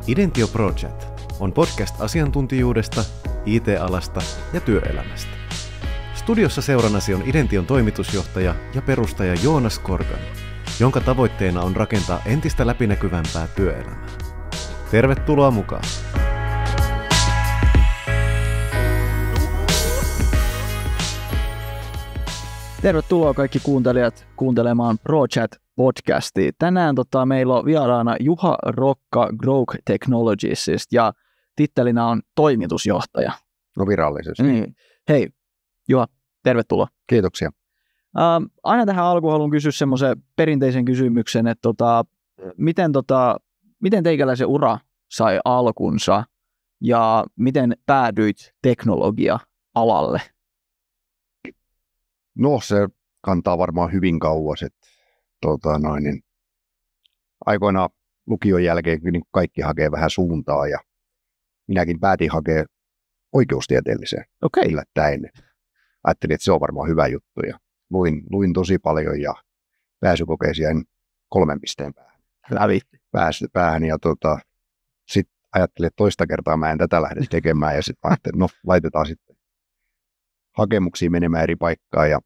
Identio Project on podcast asiantuntijuudesta, IT-alasta ja työelämästä. Studiossa seurannasi on Idention toimitusjohtaja ja perustaja Joonas Korkan, jonka tavoitteena on rakentaa entistä läpinäkyvämpää työelämää. Tervetuloa mukaan! Tervetuloa kaikki kuuntelijat kuuntelemaan ProChat-podcastia. Tänään meillä on vieraana Juha Rokka Growth Technologiesista ja tittelinä on toimitusjohtaja. No virallisesti. Hei Juha, tervetuloa. Kiitoksia. Aina tähän alkuun haluan kysyä semmoisen perinteisen kysymyksen, että miten teikäläisen ura sai alkunsa ja miten päädyit teknologia-alalle? No se kantaa varmaan hyvin kauas, että aikoinaan lukion jälkeen niin kaikki hakee vähän suuntaa ja minäkin päätin hakea oikeustieteelliseen yllättäen. Ajattelin, että se on varmaan hyvä juttu ja luin tosi paljon ja pääsykokeisiin jäin 3 pisteen päähän ja sitten ajattelin, että toista kertaa mä en tätä lähde tekemään ja sitten ajattelin, että laitetaan sitten hakemuksia menemään eri paikkaan ja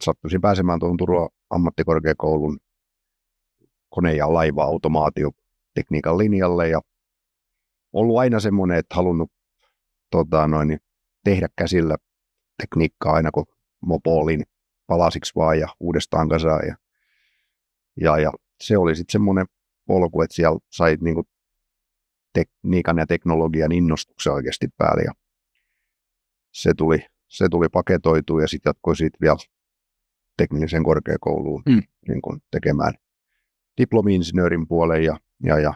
sattuisin pääsemään tuohon Turun ammattikorkeakoulun kone- ja laiva-automaatiotekniikan linjalle ja ollut aina semmoinen, että halunnut tehdä käsillä tekniikkaa aina kun mopoolin palasiksi vaan ja uudestaan kasaan ja se oli sitten semmoinen polku, että siellä sai niinku tekniikan ja teknologian innostuksen oikeasti päälle ja se tuli paketoitua ja sitten jatkoi siitä vielä teknillisen korkeakouluun niin kun tekemään diplomi-insinöörin puolen ja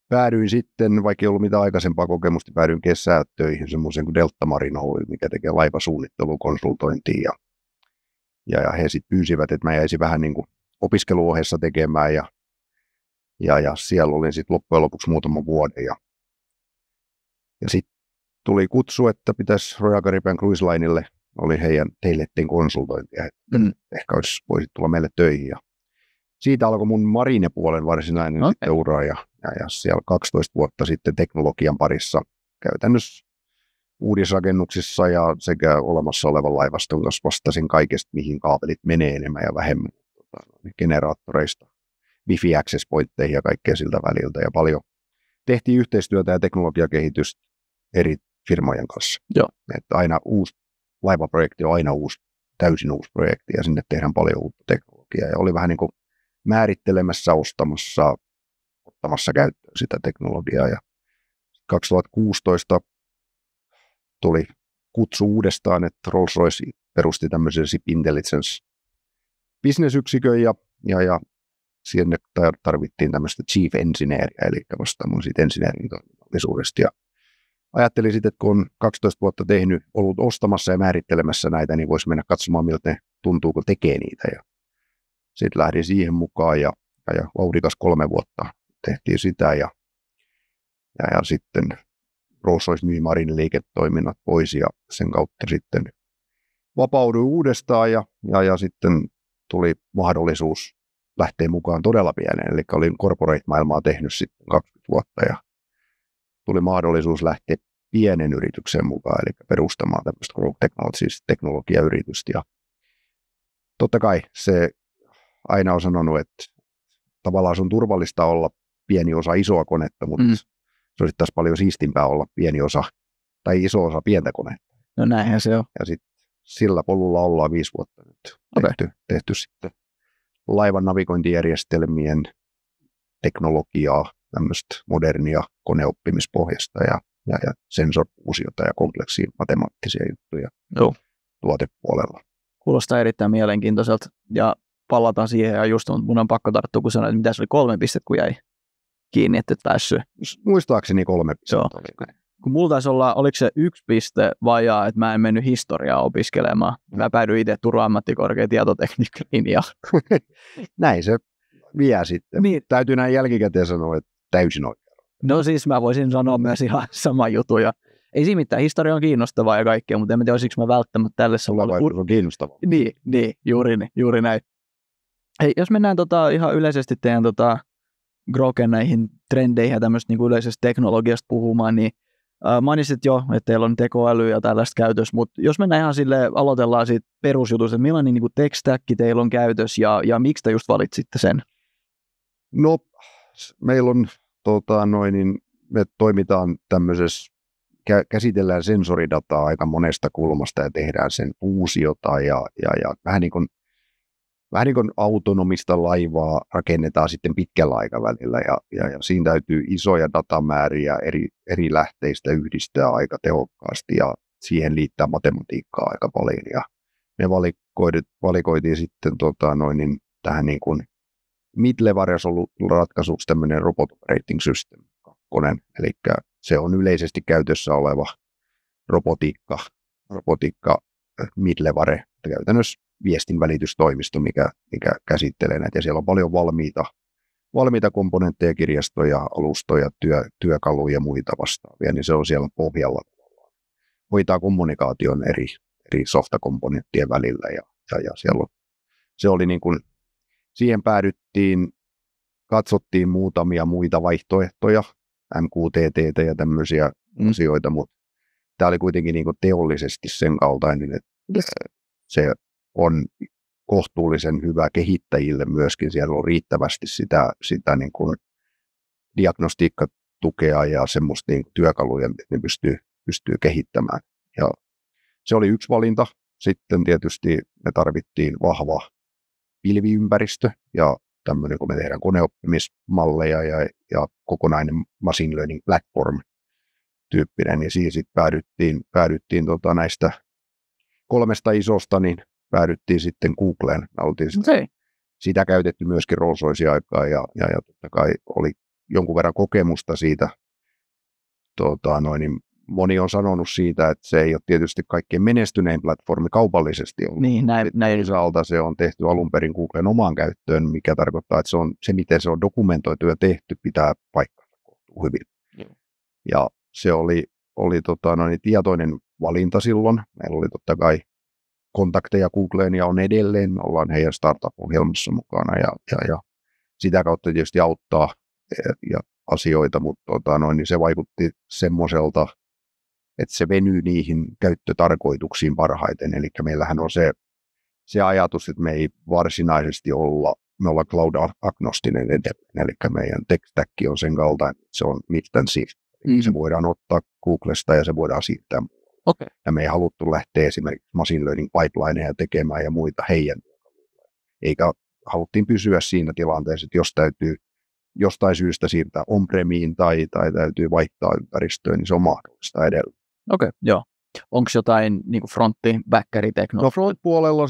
päädyin sitten, vaikka ei ollut mitään aikaisempaa kokemusta, päädyin kesätöihin semmoisen kuin Delta Marine Oil, mikä tekee laivasuunnittelukonsultointia ja he sitten pyysivät, että mä jäisin vähän niin kuin opiskeluohessa tekemään ja siellä olin sitten loppujen lopuksi muutaman vuoden ja sitten tuli kutsu, että pitäisi Royal Caribbean Cruise Linelle, oli teille konsultointia, että ehkä voisit tulla meille töihin. Ja siitä alkoi mun marinepuolen varsinainen sitten ura ja siellä 12 vuotta sitten teknologian parissa käytännössä uudisrakennuksissa ja sekä olemassa olevan laivaston kanssa vastasin kaikesta, mihin kaapelit menee enemmän ja vähemmän generaattoreista, Wi-Fi access pointteihin ja kaikkea siltä väliltä ja paljon tehtiin yhteistyötä ja teknologiakehitystä eri firmojen kanssa. Joo. Että aina uusi laivaprojekti on aina täysin uusi projekti ja sinne tehdään paljon uutta teknologiaa ja oli vähän niin kuin määrittelemässä, ostamassa, ottamassa käyttöön sitä teknologiaa ja 2016 tuli kutsu uudestaan, että Rolls-Royce perusti tämmöisen Ship Intelligence bisnesyksikön ja sinne tarvittiin tämmöistä chief engineeria, eli vastaamaan siitä engineerin toiminnallisuudesta ja ajattelin sitten, että kun on 12 vuotta ollut ostamassa ja määrittelemässä näitä, niin voisi mennä katsomaan, miltä ne tuntuu, kun tekee niitä. Ja sitten lähdin siihen mukaan ja vauhdikas 3 vuotta tehtiin sitä ja sitten Rolls-Royce myi marineliiketoiminnat pois ja sen kautta sitten vapauduin uudestaan ja sitten tuli mahdollisuus lähteä mukaan todella pienen, eli olin corporate-maailmaa tehnyt sitten 20 vuotta ja tuli mahdollisuus lähteä pienen yrityksen mukaan, eli perustamaan tämmöistä Growth Technologies teknologiayritystä. Ja totta kai se aina on sanonut, että tavallaan se on turvallista olla pieni osa isoa konetta, mutta se olisi taas paljon siistimpää olla pieni osa tai iso osa pientä konetta. No näinhän se on. Ja sitten sillä polulla ollaan 5 vuotta nyt tehty sitten laivan navigointijärjestelmien teknologiaa, tämmöistä modernia koneoppimispohjasta ja sensorfuusiota ja kompleksia matemaattisia juttuja tuotepuolella. Kuulostaa erittäin mielenkiintoiselta ja palataan siihen ja just mun on pakko tarttua, kun sanoin, että mitä se oli 3 pistettä, kun jäi kiinni, että et päässyt. Muistaakseni 3 pistettä. Kun mulla taisi olla, oliko se 1 piste vajaa, että mä en mennyt historiaa opiskelemaan. Mä päädyin itse Turun ammattikorkean tietotekniikka-linjaan. Näin se vie sitten. Niin. Täytyy näin jälkikäteen sanoa, että täysin oikein. No siis mä voisin sanoa myös ihan sama juttu. Ja ei siinä mitään, historia on kiinnostavaa ja kaikkea, mutta en tiedä, olisiko mä välttämättä tälle salalla. On kiinnostavaa. Niin, juuri näin. Hei, jos mennään ihan yleisesti teidän Groken näihin trendeihin ja tämmöistä niin yleisestä teknologiasta puhumaan, niin mainitsit jo, että teillä on tekoäly ja tällaista käytössä, mutta jos mennään ihan silleen, aloitellaan siitä perusjutusta, että millainen niin tech-stack teillä on käytössä ja miksi te just valitsitte sen? No, meillä on, me toimitaan tämmöisessä, käsitellään sensoridataa aika monesta kulmasta ja tehdään sen fuusiota ja vähän niin kuin autonomista laivaa rakennetaan sitten pitkällä aikavälillä ja siinä täytyy isoja datamääriä eri lähteistä yhdistää aika tehokkaasti ja siihen liittää matematiikkaa aika paljon ja me valikoitiin sitten tähän niin kuin mid-level-ratkaisuksi tämmöinen Robot Operating System 2, eli se on yleisesti käytössä oleva robotiikka mid-level, käytännössä viestinvälitystoimisto, mikä käsittelee näitä, ja siellä on paljon valmiita komponentteja, kirjastoja, alustoja, työkaluja ja muita vastaavia, niin se on siellä pohjalla. Hoitaa kommunikaation eri softakomponenttien välillä, ja siellä on, se oli niin kuin, siihen päädyttiin, katsottiin muutamia muita vaihtoehtoja, MQTT ja tämmöisiä asioita, mutta tämä oli kuitenkin niin kuin teollisesti sen kaltainen, että se on kohtuullisen hyvä kehittäjille myöskin. Siellä on riittävästi sitä niin kuin diagnostiikkatukea ja semmoista niin kuin työkaluja, että ne pystyy kehittämään. Ja se oli yksi valinta. Sitten tietysti me tarvittiin vahva pilviympäristö ja tämmöinen, kun me tehdään koneoppimismalleja ja kokonainen machine learning platform tyyppinen, niin siihen sitten päädyttiin näistä 3 isosta, niin päädyttiin sitten Googleen. Sitä käytetty myöskin Rolls-Roycen aikaa ja totta kai oli jonkun verran kokemusta siitä. Niin moni on sanonut siitä, että se ei ole tietysti kaikkein menestynein platformi kaupallisesti ollut. Niin, näin. Toisaalta se on tehty alun perin Googlen omaan käyttöön, mikä tarkoittaa, että se miten se on dokumentoitu ja tehty, pitää paikkansa hyvin. Ja se oli tietoinen valinta silloin. Meillä oli totta kai kontakteja Googleen ja on edelleen. Me ollaan heidän startup-ohjelmassa mukana ja sitä kautta tietysti auttaa ja asioita, mutta niin se vaikutti semmoiselta, että se venyy niihin käyttötarkoituksiin parhaiten. Eli meillähän on se ajatus, että me ei varsinaisesti me ollaan cloud-agnostinen edelleen, eli meidän tech stack on sen kaltainen, että se on mixed and shift. Se voidaan ottaa Googlesta ja se voidaan siirtää. Okay. Ja me ei haluttu lähteä esimerkiksi machine learning pipelineja tekemään ja muita heidän. Eikä haluttiin pysyä siinä tilanteessa, että jos täytyy jostain syystä siirtää on-premiin tai täytyy vaihtaa ympäristöön, niin se on mahdollista edelleen. Okei, joo. Onko jotain niin frontti-, backeri-teknologiaa? No front-puolella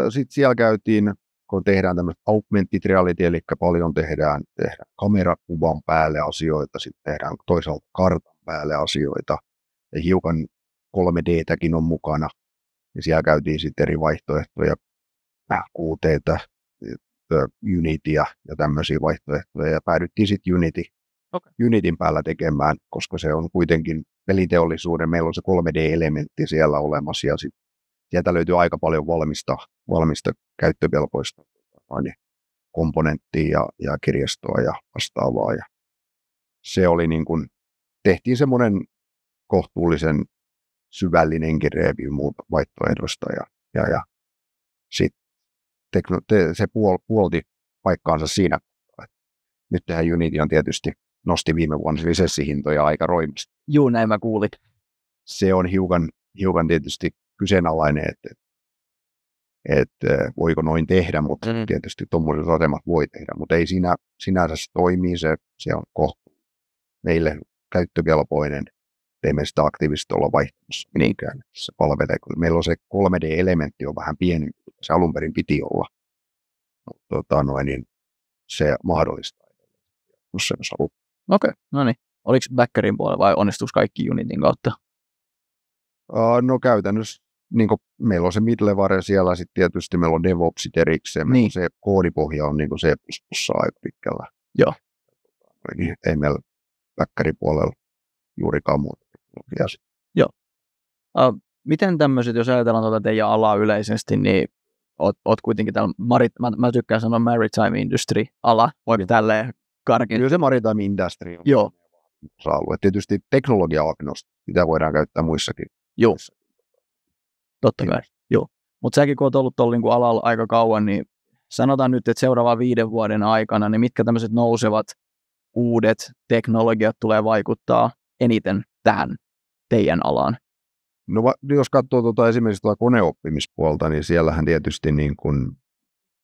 sit siellä käytiin, kun tehdään tämmöistä augmented reality, eli paljon tehdään kamerakuvan päälle asioita, sitten tehdään toisaalta kartan päälle asioita, ja hiukan 3D:täkin on mukana, ja siellä käytiin sitten eri vaihtoehtoja, QT:tä, Unityä ja tämmöisiä vaihtoehtoja, ja päädyttiin sitten Unityn päällä tekemään, koska se on kuitenkin peliteollisuuden, meillä on se 3D-elementti siellä olemassa, ja sieltä löytyy aika paljon valmista käyttökelpoista komponenttia ja kirjastoa ja vastaavaa, ja se oli niin kuin, tehtiin semmoinen kohtuullisen syvällinenkin review muuta vaihtoehdosta, ja sitten se puolti paikkaansa siinä. Nyt tähän Unity on tietysti nosti viime vuonna lisenssihintoja aika roimasti. Juu, näin mä kuulin. Se on hiukan tietysti kyseenalainen, että voiko noin tehdä, mutta tietysti tuommoiset asemat voi tehdä, mutta ei sinänsä se toimii, se on meille käyttökelpoinen. Ei me sitä aktiivisesti olla vaihtamassa mihinkään. Se palvelee, kun meillä on se 3D-elementti on vähän pienempi, se alun perin piti olla. Niin se mahdollistaa. Okei, no niin. Oliko backerin puolella vai onnistuiko kaikki Unityn kautta? No käytännössä niin meillä on se middleware siellä, sitten tietysti meillä on DevOpsit erikseen. Niin. Se koodipohja on niin C++ aika pitkällä. Joo. Ei meillä backerin puolella juurikaan muuta. Joo. Miten tämmöiset, jos ajatellaan tuota teidän alaa yleisesti, niin oot kuitenkin täällä, mä tykkään sanoa maritime industry-ala, voiko tälleen karkeasti. Kyllä se maritime industry on Joo. osa-alue. Tietysti teknologia agnostia, sitä voidaan käyttää muissakin. Joo. Totta kai, joo. Mutta säkin kun oot ollut tuolla niinku alalla aika kauan, niin sanotaan nyt, että seuraavan 5 vuoden aikana, niin mitkä tämmöiset nousevat uudet teknologiat tulee vaikuttaa eniten tähän teidän alaan? No jos katsoo esimerkiksi koneoppimispuolta, niin siellähän tietysti niin kuin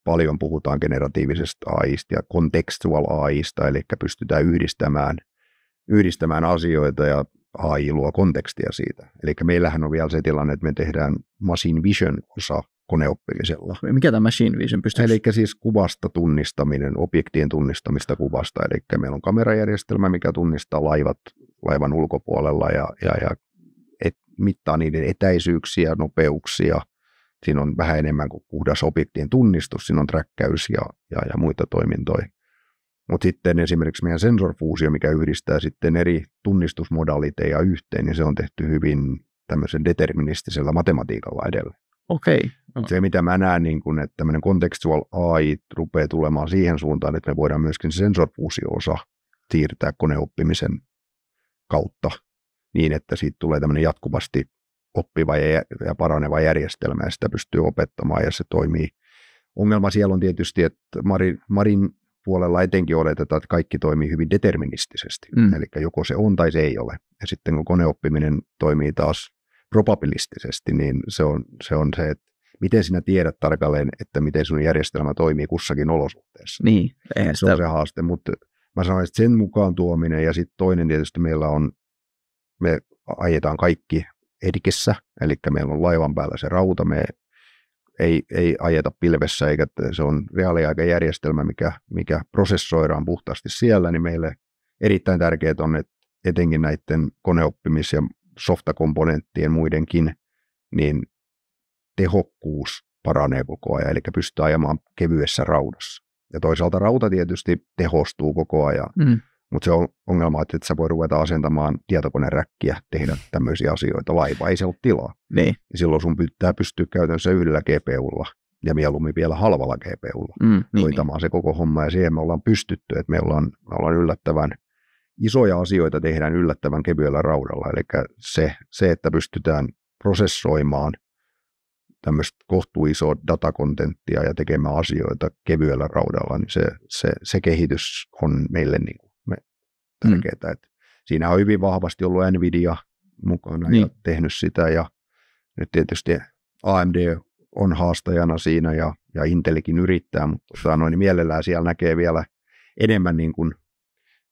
paljon puhutaan generatiivisesta AIsta ja contextual AIsta, eli pystytään yhdistämään asioita ja AI luo kontekstia siitä. Eli meillähän on vielä se tilanne, että me tehdään machine vision-osa koneoppimisella. Mikä tämä machine vision pystyy? Eli siis kuvasta tunnistaminen, objektien tunnistamista kuvasta. Eli meillä on kamerajärjestelmä, mikä tunnistaa laivan ulkopuolella ja mittaa niiden etäisyyksiä, nopeuksia. Siinä on vähän enemmän kuin puhdas objektien tunnistus, siinä on träkkäys ja muita toimintoja. Mutta sitten esimerkiksi meidän sensorfuusio, mikä yhdistää sitten eri tunnistusmodaliteja yhteen, niin se on tehty hyvin tämmöisen deterministisellä matematiikalla edellä. Okei. Se, mitä mä näen, niin kun, että tämmöinen contextual AI rupeaa tulemaan siihen suuntaan, että me voidaan myöskin sensorfuusio-osa siirtää koneoppimisen kautta niin, että siitä tulee tämmöinen jatkuvasti oppiva ja paraneva järjestelmä, ja sitä pystyy opettamaan, ja se toimii. Ongelma siellä on tietysti, että Marin puolella etenkin oletetaan, että kaikki toimii hyvin deterministisesti, eli joko se on tai se ei ole. Ja sitten kun koneoppiminen toimii taas probabilistisesti, niin se on se, että miten sinä tiedät tarkalleen, että miten sun järjestelmä toimii kussakin olosuhteessa. Niin, se on se haaste, mutta mä sanoin, että sen mukaan tuominen, ja sitten toinen tietysti me ajetaan kaikki edikessä, eli meillä on laivan päällä se rauta, me ei ajeta pilvessä, eikä se on reaaliaikajärjestelmä, mikä prosessoidaan puhtaasti siellä, niin meille erittäin tärkeää on, että etenkin näiden koneoppimis- ja softakomponenttien muidenkin, niin tehokkuus paranee koko ajan, eli pystyy ajamaan kevyessä raudassa. Ja toisaalta rauta tietysti tehostuu koko ajan, mutta se on ongelma, että et sä voi ruveta asentamaan tietokoneräkkiä, tehdä tämmöisiä asioita. Laiva ei se ole tilaa. Niin. Ja silloin sun pitää pystyä käytännössä yhdellä GPUlla ja mieluummin vielä halvalla GPUlla hoitamaan se koko homma. Ja siihen me ollaan pystytty, että me ollaan yllättävän isoja asioita tehdään yllättävän kevyellä raudalla. Eli se, että pystytään prosessoimaan tämmöistä kohtuisoa datakontenttia ja tekemään asioita kevyellä raudalla, niin se kehitys on meille niin kuin tärkeää. Siinä on hyvin vahvasti ollut Nvidia mukana ja tehnyt sitä, ja nyt tietysti AMD on haastajana siinä ja Intelikin yrittää, mutta niin mielellään siellä näkee vielä enemmän niin kuin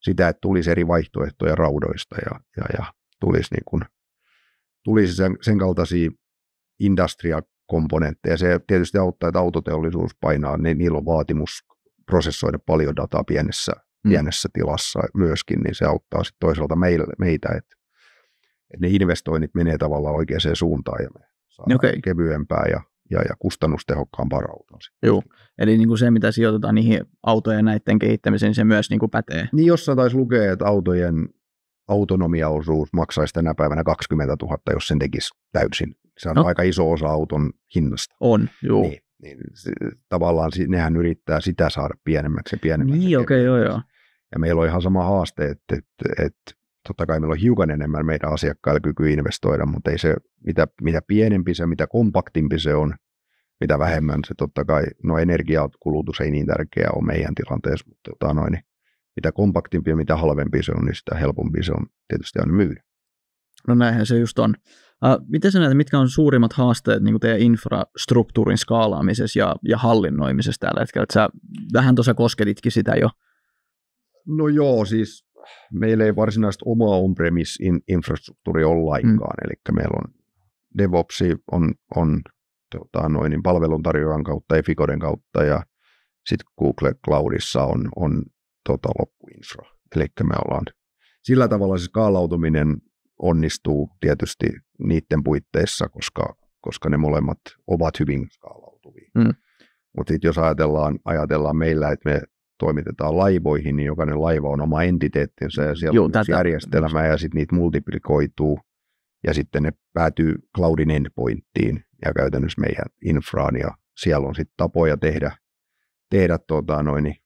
sitä, että tulisi eri vaihtoehtoja raudoista ja tulisi sen kaltaisia industria-komponentteja. Se tietysti auttaa, että autoteollisuus painaa, niin niillä on vaatimus prosessoida paljon dataa pienessä tilassa myöskin, niin se auttaa sitten toisaalta meitä, että ne investoinnit menee tavallaan oikeaan suuntaan ja me saadaan kevyempää ja kustannustehokkaampaa rautaa. Joo, eli niin kuin se, mitä sijoitetaan niihin autojen näiden kehittämiseen, se myös niin kuin pätee. Niin jossain taisi lukea, että autojen autonomiaosuus maksaisi tänä päivänä 20 000, jos sen tekisi täysin. Se on aika iso osa auton hinnasta. On, joo. Niin tavallaan nehän yrittää sitä saada pienemmäksi ja pienemmäksi. Niin, okei, joo. Ja meillä on ihan sama haaste, että totta kai meillä on hiukan enemmän meidän asiakkailla kyky investoida, mutta ei se, mitä pienempi se, mitä kompaktimpi se on, mitä vähemmän se totta kai, energiakulutus ei niin tärkeä ole meidän tilanteessa, mutta niin, mitä kompaktimpi ja mitä halvempi se on, niin sitä helpompi se on tietysti aina myydä. No näinhän se just on. Miten sä näet, mitkä on suurimmat haasteet niin kuin teidän infrastruktuurin skaalaamisessa ja hallinnoimisessa tällä hetkellä? Sä vähän tuossa kosketitkin sitä jo. No joo, siis meillä ei varsinaisesti omaa on-premise-infrastruktuuri ole lainkaan, eli meillä on DevOps on palveluntarjoajan kautta, Eficoden kautta, ja sitten Google Cloudissa on loppuinfra. Eli me ollaan sillä tavalla se skaalautuminen onnistuu tietysti niiden puitteissa, koska ne molemmat ovat hyvin skaalautuvia. Mutta sitten jos ajatellaan meillä, että me toimitetaan laivoihin, niin jokainen laiva on oma entiteettinsä ja siellä on järjestelmä ja sitten niitä multiplikoituu ja sitten ne päätyy cloudin endpointtiin ja käytännössä meidän infraan ja siellä on sitten tapoja tehdä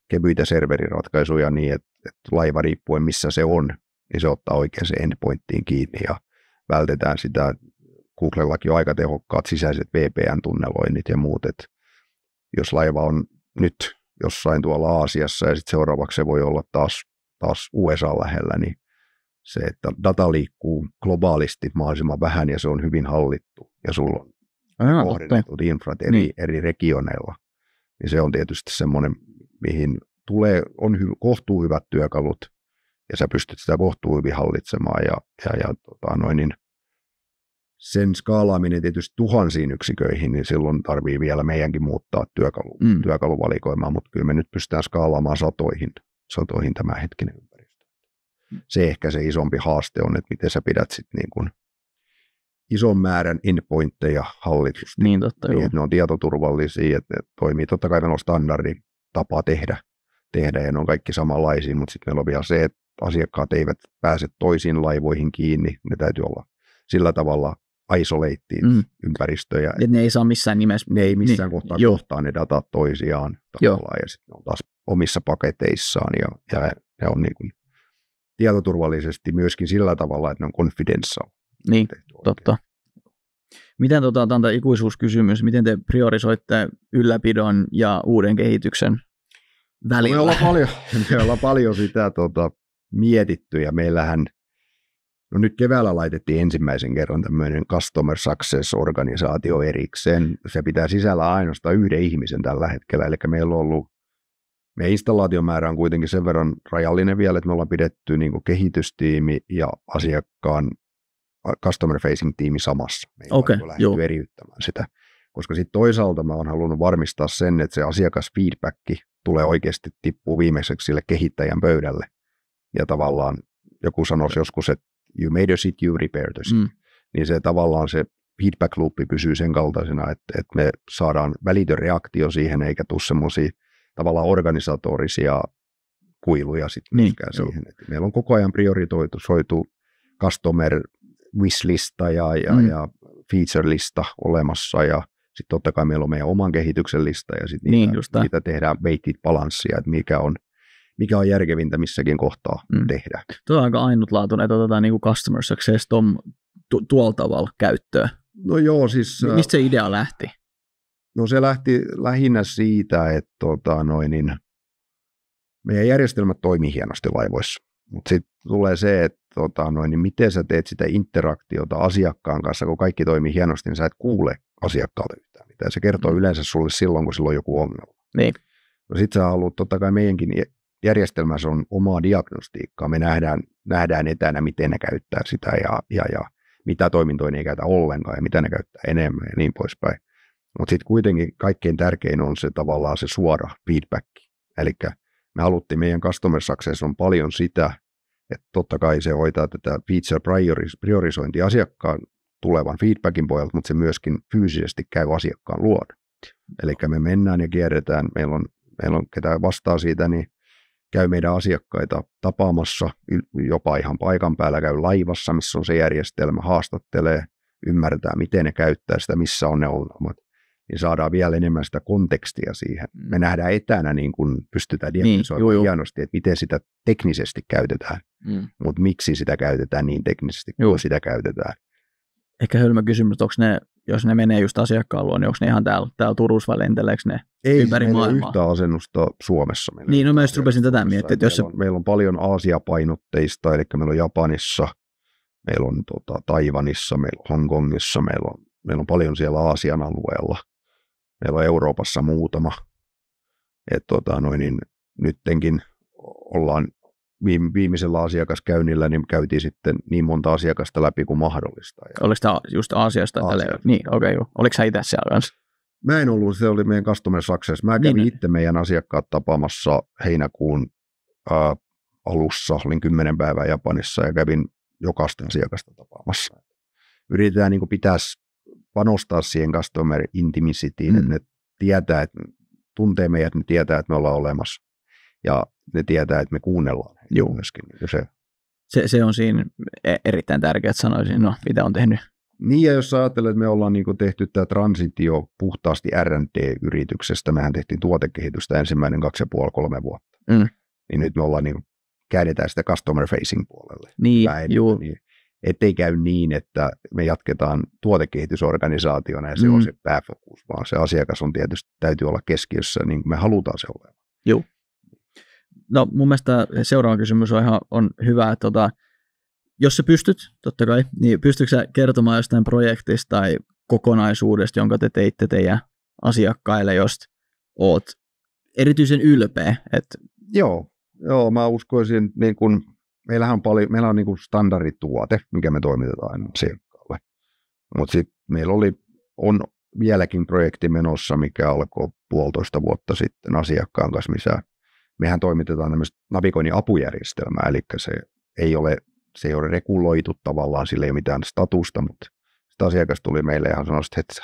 kevyitä serveriratkaisuja niin, että laiva riippuen missä se on, niin se ottaa oikein se endpointtiin kiinni ja vältetään sitä. Googlellakin on aika tehokkaat sisäiset VPN-tunneloinnit ja muut, että jos laiva on nyt jossain tuolla Aasiassa ja sitten seuraavaksi se voi olla taas USA lähellä, niin se, että data liikkuu globaalisti mahdollisimman vähän ja se on hyvin hallittu ja sulla on kohdennetut infrat eri regioneilla, niin se on tietysti semmoinen, mihin on kohtuu hyvät työkalut ja sä pystyt sitä kohtuu hyvin hallitsemaan niin sen skaalaaminen tietysti tuhansiin yksiköihin, niin silloin tarvii vielä meidänkin muuttaa työkaluvalikoimaa, mutta kyllä me nyt pystytään skaalaamaan satoihin tämä hetkinen ympäristö. Se ehkä se isompi haaste on, että miten sä pidät sitten niin kuin ison määrän endpointteja hallitusti. Niin totta, niin, että ne on tietoturvallisia, että ne toimii. Totta kai meillä on standardi tapa tehdä ja ne on kaikki samanlaisia, mutta sitten meillä on vielä se, että asiakkaat eivät pääse toisiin laivoihin kiinni. Ne täytyy olla sillä tavalla isolated ympäristöjä. Että ne ei saa missään nimessä. Ne ei missään kohtaa ne datat toisiaan tavallaan, ja sitten ne on taas omissa paketeissaan ja ne on niin kuin tietoturvallisesti myöskin sillä tavalla, että ne on confidential. Niin, totta. Miten tämä on ikuisuuskysymys, miten te priorisoitte ylläpidon ja uuden kehityksen välillä? Me ollaan paljon sitä mietitty ja meillähän nyt keväällä laitettiin ensimmäisen kerran tämmöinen Customer Success-organisaatio erikseen. Se pitää sisällä ainoastaan yhden ihmisen tällä hetkellä, eli meillä on ollut, meidän installaatiomäärä on kuitenkin sen verran rajallinen vielä, että me ollaan pidetty niin kuin kehitystiimi ja asiakkaan customer facing tiimi samassa. Me ei lähdetty eriyttämään sitä, koska sitten toisaalta mä oon halunnut varmistaa sen, että se asiakasfeedback tulee oikeasti tippuu viimeiseksi sille kehittäjän pöydälle. Ja tavallaan joku sanoisi joskus, että you made a shit, you repaired a shit. Niin se tavallaan se feedback loopi pysyy sen kaltaisena, että me saadaan välitön reaktio siihen, eikä tule semmoisia tavallaan organisatorisia kuiluja sitten myöskään siihen. Että meillä on koko ajan prioritoitu customer wishlista ja feature-lista olemassa, ja sitten totta kai meillä on meidän oman kehityksen lista, ja sitten niitä tehdään weighted balanssia, että mikä on järkevintä missäkin kohtaa tehdä. Tuo on aika ainutlaatuinen, että otetaan niin kuin customer success tuolla tavalla käyttöön. No joo, siis mistä se idea lähti? No se lähti lähinnä siitä, että meidän järjestelmät toimii hienosti laivoissa, mutta sitten tulee se, että niin miten sä teet sitä interaktiota asiakkaan kanssa, kun kaikki toimii hienosti, niin sä et kuule asiakkaalta yhtään mitään. Se kertoo yleensä sulle silloin, kun sillä on joku ongelma. Niin. No sit sä haluat, totta kai meidänkin järjestelmässä on omaa diagnostiikkaa. Me nähdään etänä, miten ne käyttää sitä ja mitä toimintoja ne ei käytä ollenkaan ja mitä ne käyttää enemmän ja niin poispäin. Mutta sitten kuitenkin kaikkein tärkein on se tavallaan se suora feedback. Eli me haluttiin, meidän customer success on paljon sitä, että totta kai se hoitaa tätä feature priorisointia asiakkaan tulevan feedbackin pohjalta, mutta se myöskin fyysisesti käy asiakkaan luona. Eli me mennään ja kierretään, meillä on ketä vastaa siitä, niin käy meidän asiakkaita tapaamassa, jopa ihan paikan päällä, käy laivassa, missä on se järjestelmä, haastattelee, ymmärtää, miten ne käyttää sitä, missä on ne ongelmat. Niin saadaan vielä enemmän sitä kontekstia siihen. Me nähdään etänä, niin kun pystytään diagnosoimaan hienosti, että miten sitä teknisesti käytetään, mutta miksi sitä käytetään niin teknisesti, kun sitä käytetään. Ehkä hölmö kysymys, onko ne, jos ne menee just asiakkaan luo, niin onko ne ihan täällä Turussa vai lenteleekö ne ympäri maailmaa? Ei, meillä yhtä asennusta Suomessa. Niin, no mä just rupesin tätä miettimään. Meillä on paljon Aasia-painotteista, eli meillä on Japanissa, meillä on Taiwanissa, meillä on Hongkongissa, meillä on paljon siellä Aasian alueella. Meillä on Euroopassa muutama. Nyttenkin ollaan viimeisellä asiakaskäynnillä, niin käytiin sitten niin monta asiakasta läpi kuin mahdollista. Oliko tämä just Aasiasta? Niin, okei. Oliko sä itse siellä kanssa? Mä en ollut, se oli meidän Customer Success. Mä kävin itse meidän asiakkaat tapaamassa heinäkuun alussa, olin 10 päivää Japanissa ja kävin jokaista asiakasta tapaamassa. Yritetään niin kuin pitäisi panostaa siihen customer intimicityin, että ne tietää, että tuntee meidät, ne tietää, että me ollaan olemassa ja ne tietää, että me kuunnellaan myöskin. Se on siinä erittäin tärkeää, sanoisin, mitä on tehnyt. Niin, ja jos ajattelee, että me ollaan niin kuin tehty tämä transitio puhtaasti R&D-yrityksestä, mehän tehtiin tuotekehitystä ensimmäinen 2,5-3 vuotta. Niin nyt me ollaan niin kuin käännetään sitä customer facing puolelle. Niin, juu. Niin, ettei käy niin, että me jatketaan tuotekehitysorganisaationa ja se on se pääfokus, vaan se asiakas on tietysti, täytyy olla keskiössä, niin kuin me halutaan se olemaan. Joo. No mun mielestä seuraava kysymys on hyvä, että jos sä pystyt, totta kai, niin pystytkö sä kertomaan jostain projektista tai kokonaisuudesta, jonka te teitte teidän asiakkaille, josta oot erityisen ylpeä? Joo, mä uskoisin, niin kun, meillä on niin kun standardituote, mikä me toimitetaan aina asiakkaalle, mutta sitten meillä on vieläkin projekti menossa, mikä alkoi 1,5 vuotta sitten asiakkaan kanssa, missä mehän toimitetaan tämmöistä navigoinnin apujärjestelmää, eli se ei ole reguloitu tavallaan, sillä ei ole mitään statusta, mutta sitä asiakas tuli meille ja hän sanoi, että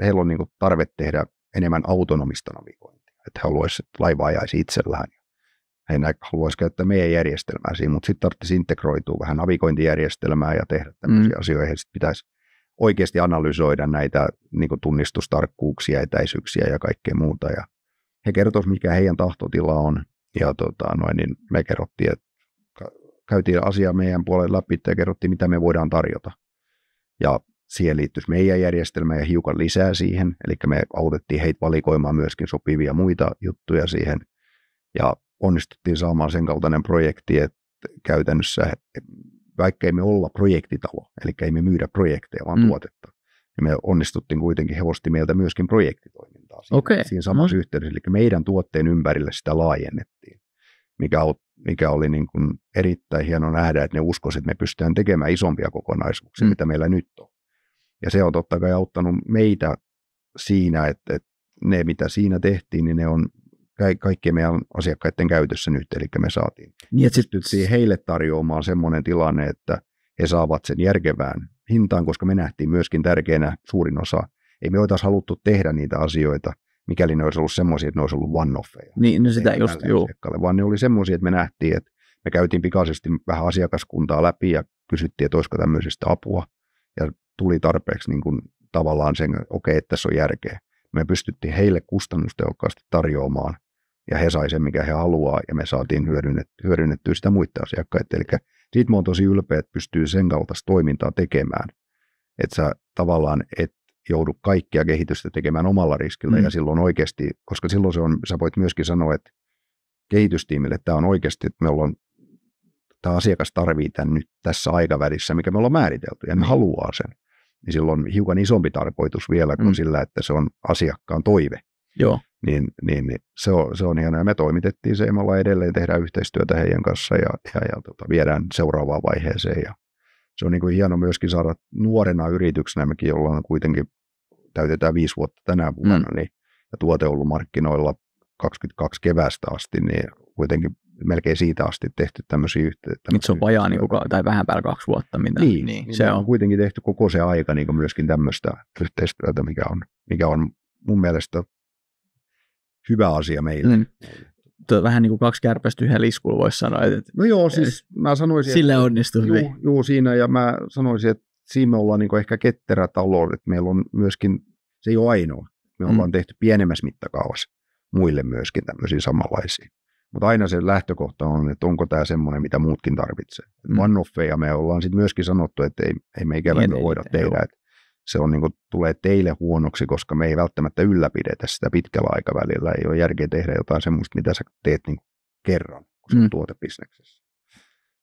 heillä on niin kuin tarve tehdä enemmän autonomista navigointia, että he haluaisivat, että laiva ajaisi itsellään. He haluaisivat käyttää meidän järjestelmää siinä, mutta sitten tarvitsisi integroitua vähän navigointijärjestelmää ja tehdä tämmöisiä asioita. He sitten pitäisi oikeasti analysoida näitä niin kuin tunnistustarkkuuksia, etäisyyksiä ja kaikkea muuta. Ja he kertoisivat, mikä heidän tahtotila on. Ja niin me kerrottiin, että käytiin asiaa meidän puolelle läpi ja kerrottiin, mitä me voidaan tarjota. Ja siihen liittyisi meidän järjestelmä ja hiukan lisää siihen. Eli me autettiin heitä valikoimaan myöskin sopivia muita juttuja siihen. Ja onnistuttiin saamaan sen kaltainen projekti, että käytännössä, vaikka ei me olla projektitalo, eli ei me myydä projekteja, vaan tuotetta, niin me onnistuttiin kuitenkin, he osti meiltä myöskin projektitoimintaa siinä samassa yhteydessä. Eli meidän tuotteen ympärille sitä laajennettiin, mikä oli niin kuin erittäin hieno nähdä, että ne uskoisivat, että me pystytään tekemään isompia kokonaisuuksia, mitä meillä nyt on. Ja se on totta kai auttanut meitä siinä, että ne, mitä siinä tehtiin, niin ne on kaikkien meidän asiakkaiden käytössä nyt, eli me saatiin pystyttiin heille tarjoamaan semmoinen tilanne, että he saavat sen järkevään hintaan, koska me nähtiin myöskin tärkeänä suurin osa. Ei me oltaisi haluttu tehdä niitä asioita, mikäli ne olisi ollut semmoisia, että ne olisi ollut one-offeja. Niin, no sitä just, joo. Vaan ne oli semmoisia, että me nähtiin, että me käytiin pikaisesti vähän asiakaskuntaa läpi ja kysyttiin, että olisiko tämmöisestä apua. Ja tuli tarpeeksi niin kuin tavallaan sen, okei, että tässä on järkeä. Me pystyttiin heille kustannustehokkaasti tarjoamaan, ja he sai sen, mikä he haluaa, ja me saatiin hyödynnettyä sitä muita asiakkaita. Eli siitä mä oon tosi ylpeä, että pystyy sen kaltaista toimintaa tekemään, että sä tavallaan et joudu kaikkia kehitystä tekemään omalla riskillä, ja silloin oikeasti, koska silloin sä voit myöskin sanoa, että kehitystiimille tämä on oikeasti, että tämä asiakas tarvitsee tämän nyt tässä aikavälissä, mikä me ollaan määritelty, ja ne haluaa sen. Niin silloin on hiukan isompi tarkoitus vielä kuin sillä, että se on asiakkaan toive. Joo. Niin se on hienoa, ja me toimitettiin se, ja me ollaan edelleen tehdään yhteistyötä heidän kanssa, ja viedään seuraavaan vaiheeseen, ja se on niin kuin hieno myöskin saada nuorena yrityksenä, mekin ollaan kuitenkin, täytetään 5 vuotta tänä vuonna, niin, ja tuote on ollut markkinoilla 22 keväästä asti, niin kuitenkin melkein siitä asti tehty tämmöisiä yhteyttä. Nyt se on vajaa tai vähän päällä 2 vuotta. Niin se on kuitenkin tehty koko se aika niin myöskin tämmöistä yhteistyötä, mikä on mun mielestä hyvä asia meille. Vähän niin kuin 2 kärpästä yhden liskulla voisi sanoa. No joo, siis mä sanoisin, sille onnistuu hyvin. Joo, siinä, ja mä sanoisin, että siinä me ollaan niin kuin ehkä ketterä talo, että meillä on myöskin, se ei ole ainoa, me ollaan tehty pienemmässä mittakaavassa muille myöskin tämmöisiä samanlaisia. Mutta aina se lähtökohta on, että onko tämä semmoinen, mitä muutkin tarvitsee. One-offeja me ollaan sitten myöskin sanottu, että ei me ikävä voida tehdä. Että se on, niin kuin, tulee teille huonoksi, koska me ei välttämättä ylläpidetä sitä pitkällä aikavälillä. Ei ole järkeä tehdä jotain semmoista, mitä sä teet niin kerran, kun sä tuotebisneksessä.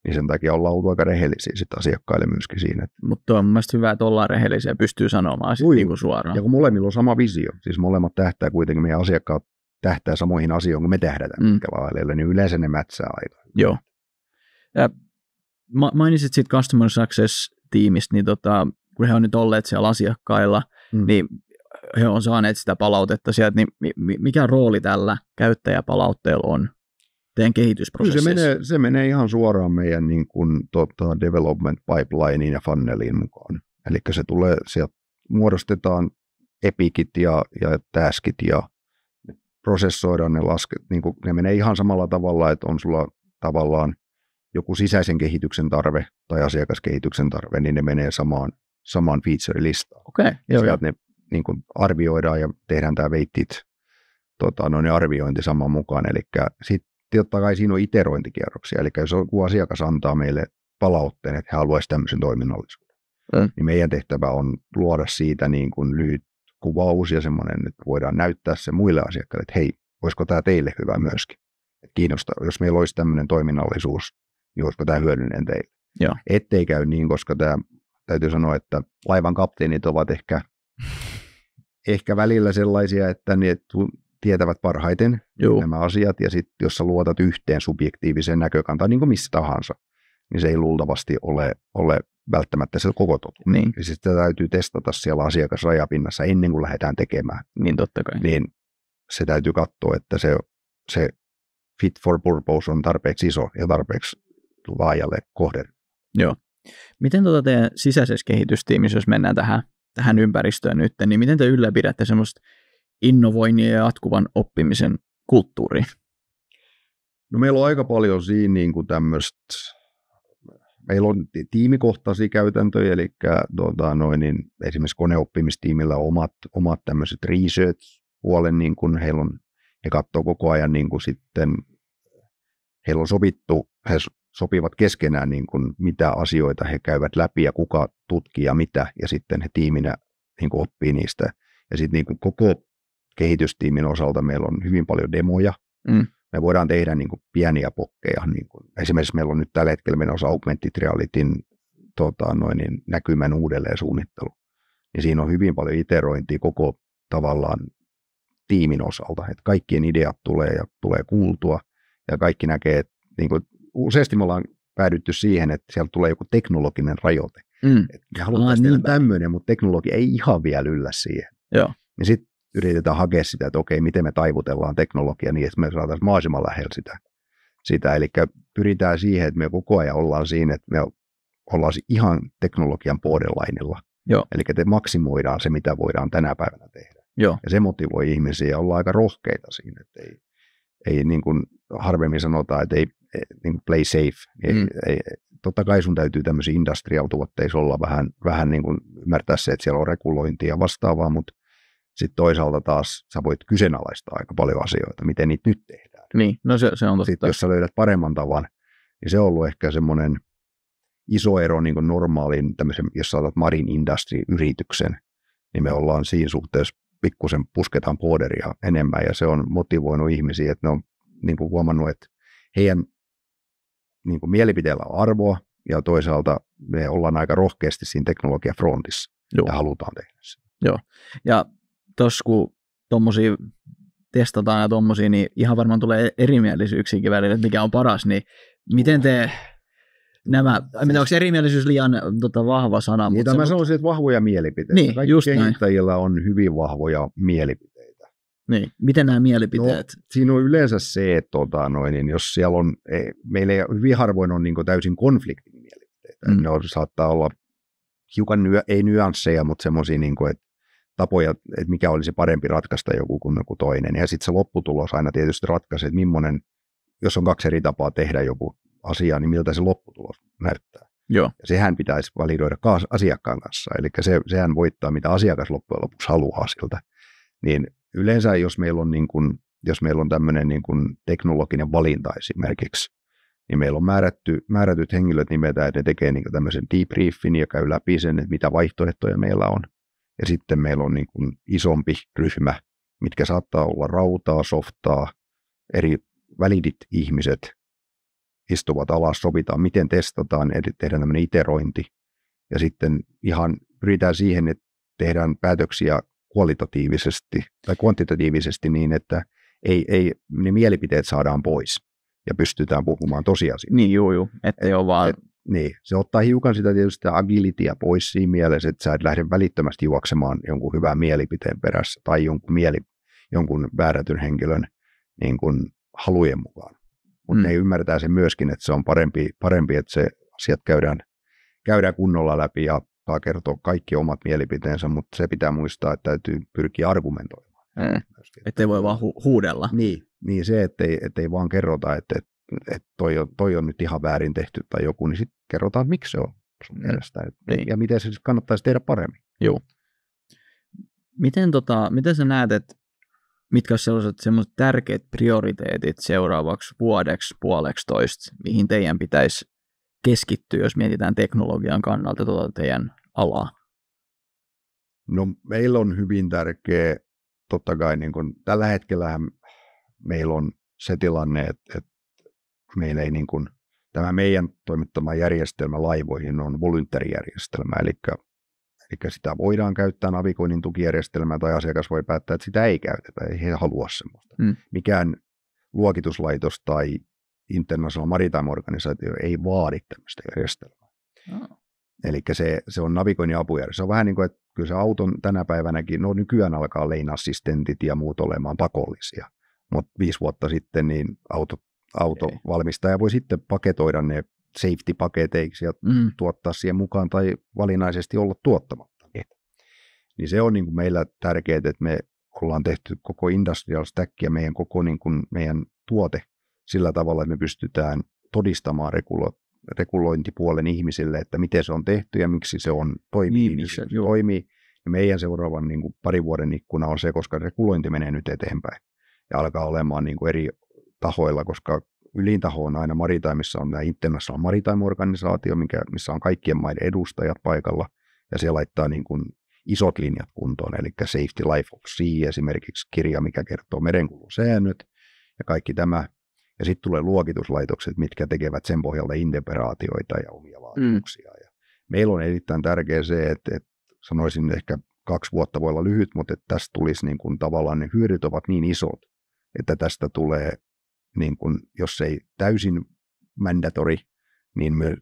Niin sen takia ollaan oltu aika rehellisiä sit asiakkaille myöskin siinä. Mutta on mun mielestä hyvä, että ollaan rehellisiä ja pystyy sanomaan niin kuin suoraan. Ja kun molemmilla on sama visio, siis molemmat tähtää kuitenkin, meidän asiakkaat tähtää samoihin asioihin, kun me tähdätään pitkällä välillä, niin yleensä ne mätsää aika. Joo. Ja mainitsit siitä Customer Success-tiimistä, niin kun he on nyt olleet siellä asiakkailla, niin he on saaneet sitä palautetta sieltä, niin mikä rooli tällä käyttäjäpalautteella on teidän kehitysprosessissa? Se menee ihan suoraan meidän niin kuin, development pipelineen ja funneliin mukaan. Eli se tulee, sieltä muodostetaan epikit ja taskit ja prosessoidaan ne niin kuin, ne menee ihan samalla tavalla, että on sulla tavallaan joku sisäisen kehityksen tarve tai asiakaskehityksen tarve, niin ne menee samaan feature-listaan. Okay, sieltä ne niin kuin arvioidaan ja tehdään tämä weighted arviointi saman mukaan. Eli sitten totta kai siinä on iterointikierroksia, eli jos joku asiakas antaa meille palautteen, että he haluaisivat tämmöisen toiminnallisuuden, niin meidän tehtävä on luoda siitä niin kuin lyhyt kuvaus ja semmoinen, että voidaan näyttää se muille asiakkaille, että hei, olisiko tämä teille hyvä myöskin. Kiinnostaa, jos meillä olisi tämmöinen toiminnallisuus, niin olisiko tämä hyödyllinen teille. Joo. Ettei käy niin, koska täytyy sanoa, että laivan kapteenit ovat ehkä välillä sellaisia, että ne tietävät parhaiten nämä asiat, ja sitten jos sä luotat yhteen subjektiiviseen näkökantaan, niin kuin missä tahansa, niin se ei luultavasti ole välttämättä se koko totuus. Niin. Ja sitten täytyy testata siellä asiakasrajapinnassa ennen kuin lähdetään tekemään. Niin totta kai. Niin se täytyy katsoa, että se fit for purpose on tarpeeksi iso ja tarpeeksi laajalle kohde. Joo. Miten teidän sisäisessä kehitystiimissä, jos mennään tähän ympäristöön nyt, niin miten te ylläpidätte semmoista innovoinnin ja jatkuvan oppimisen kulttuuria? No meillä on aika paljon siinä niin kuin tämmöistä, meillä on tiimikohtaisia käytäntöjä, eli esimerkiksi koneoppimistiimillä on omat tämmöiset research-puolen, niin kuin he katsoo koko ajan niin kuin sitten, heillä on sopittu, he sopivat keskenään niin kuin mitä asioita he käyvät läpi ja kuka tutkii ja mitä, ja sitten he tiiminä niin kuin oppii niistä. Ja sitten niin kuin koko kehitystiimin osalta meillä on hyvin paljon demoja. Me voidaan tehdä niin kuin pieniä pokkeja. Niin kuin, esimerkiksi meillä on nyt tällä hetkellä menossa augmented realityn näkymän uudelleen suunnittelu. Ja siinä on hyvin paljon iterointia koko tavallaan tiimin osalta. Että kaikkien ideat tulee kuultua ja kaikki näkee, että niin kuin, useasti me ollaan päädytty siihen, että siellä tulee joku teknologinen rajoite. Me halutaan tehdä tämmöinen, mutta teknologia ei ihan vielä yllä siihen. Joo. Ja sitten yritetään hakea sitä, että okei, miten me taivutellaan teknologiaa niin, että me saataisiin mahdollisimman lähellä sitä. Eli pyritään siihen, että me koko ajan ollaan siinä, että me ollaan ihan teknologian borderlineilla. Eli te maksimoidaan se, mitä voidaan tänä päivänä tehdä. Joo. Ja se motivoi ihmisiä ja ollaan aika rohkeita siinä, että ei niin kuin harvemmin sanotaan, että ei niin kuin play safe. Totta kai sun täytyy tämmöisiä industrial-tuotteissa olla vähän niin kuin ymmärtää se, että siellä on regulointia ja vastaavaa, mutta sitten toisaalta taas sä voit kyseenalaistaa aika paljon asioita, miten niitä nyt tehdään. Niin, no se on totta. Sitten jos sä löydät paremman tavan, niin se on ollut ehkä semmoinen iso ero niin kuin normaalin tämmöisen, jos sä otat marine industry-yrityksen, niin me ollaan siinä suhteessa pikkusen pusketaan booderia enemmän, ja se on motivoinut ihmisiä, että ne on niin kuin huomannut, että heidän niin kuin mielipiteellä on arvoa, ja toisaalta me ollaan aika rohkeasti siinä teknologiafrontissa, ja halutaan tehdä sitä. Joo, ja tuossa kun tuommoisia testataan ja tuommoisia, niin ihan varmaan tulee erimielisyyksiäkin välillä, että mikä on paras, niin miten te onko erimielisyys liian vahva sana? Niin, mä sanoisin, että vahvoja mielipiteitä. Niin, kaikki kehittäjillä on hyvin vahvoja mielipiteitä. Niin, miten nämä mielipiteet? No, siinä on yleensä se, että niin jos siellä on, meillä hyvin harvoin on niin täysin konfliktin mielipiteitä. Ne saattaa olla hiukan ei nyansseja, mutta semmoisia, niin että tapoja, että mikä olisi parempi ratkaista joku kuin toinen. Ja sitten se lopputulos aina tietysti ratkaisee, että millainen, jos on kaksi eri tapaa tehdä joku asia, niin miltä se lopputulos näyttää. Joo. Ja sehän pitäisi validoida asiakkaan kanssa. Eli sehän voittaa, mitä asiakas loppujen lopuksi haluaa siltä. Niin yleensä, jos meillä on tämmöinen niin kuin teknologinen valinta esimerkiksi, niin meillä on määrätyt henkilöt nimetään, että ne tekee niin kuin tämmöisen debriefin ja käy läpi sen, että mitä vaihtoehtoja meillä on. Ja sitten meillä on niin kuin isompi ryhmä, mitkä saattaa olla rautaa, softaa, eri validit ihmiset istuvat alas, sovitaan, miten testataan, tehdään tämmöinen iterointi. Ja sitten ihan pyritään siihen, että tehdään päätöksiä kvalitatiivisesti tai kvantitatiivisesti niin, että ei ne mielipiteet saadaan pois ja pystytään puhumaan tosiasioita. Niin, juu, ettei ole vaan... Niin, se ottaa hiukan sitä tietysti agilityä pois siinä mielessä, että sä et lähde välittömästi juoksemaan jonkun hyvän mielipiteen perässä tai jonkun määrätyn henkilön niin kuin halujen mukaan. Mutta ne ymmärtää sen myöskin, että se on parempi että se asiat käydään kunnolla läpi ja saa kertoa kaikki omat mielipiteensä, mutta se pitää muistaa, että täytyy pyrkiä argumentoimaan. Ettei voi vaan huudella. Niin se, ettei vaan kerrota, että toi on nyt ihan väärin tehty tai joku, niin sitten kerrotaan, että miksi se on sun mielestä ja miten se kannattaisi tehdä paremmin. Joo. Miten sä näet, että mitkä olisivat sellaiset tärkeät prioriteetit seuraavaksi vuodeksi, puoleksi toista, mihin teidän pitäisi keskittyä, jos mietitään teknologian kannalta teidän alaa? No meillä on hyvin tärkeä, totta kai niin kuin, tällä hetkellä meillä on se tilanne, että meillä ei niin kuin, tämä meidän toimittama järjestelmä laivoihin on volunteerijärjestelmä, eli sitä voidaan käyttää navigoinnin tukijärjestelmää tai asiakas voi päättää, että sitä ei käytetä, ei he halua semmoista. Mikään luokituslaitos tai International Maritime Organization ei vaadi tämmöistä järjestelmää. Eli se on navigoinnin apujärjestelmä. Se on vähän niin kuin, että kyllä se auton tänä päivänäkin, no nykyään alkaa lane assistentit ja muut olemaan pakollisia, mutta 5 vuotta sitten niin autovalmistaja voi sitten paketoida ne safety-paketeiksi ja tuottaa siihen mukaan tai valinnaisesti olla tuottamatta. Niin se on niin kuin meillä tärkeää, että me ollaan tehty koko industrial stack ja meidän koko niin kuin meidän tuote sillä tavalla, että me pystytään todistamaan regulointipuolen ihmisille, että miten se on tehty ja miksi se on toimii. Ja meidän seuraavan niin kuin 2 vuoden ikkuna on se, koska regulointi menee nyt eteenpäin ja alkaa olemaan niin kuin eri tahoilla, koska ylin taho on aina Maritimeissa on tämä International Maritime Organisaatio, missä on kaikkien maiden edustajat paikalla, ja se laittaa niin kuin isot linjat kuntoon, eli Safety Life of Sea esimerkiksi kirja, mikä kertoo merenkulun säännöt, ja kaikki tämä. Ja sitten tulee luokituslaitokset, mitkä tekevät sen pohjalta interperaatioita ja omia vaatimuksia. Ja meillä on erittäin tärkeää se, että sanoisin ehkä 2 vuotta voi olla lyhyt, mutta että tästä tulisi niin kuin tavallaan ne hyödyt ovat niin isot, että tästä tulee niin kuin, jos ei täysin mandatory, niin myös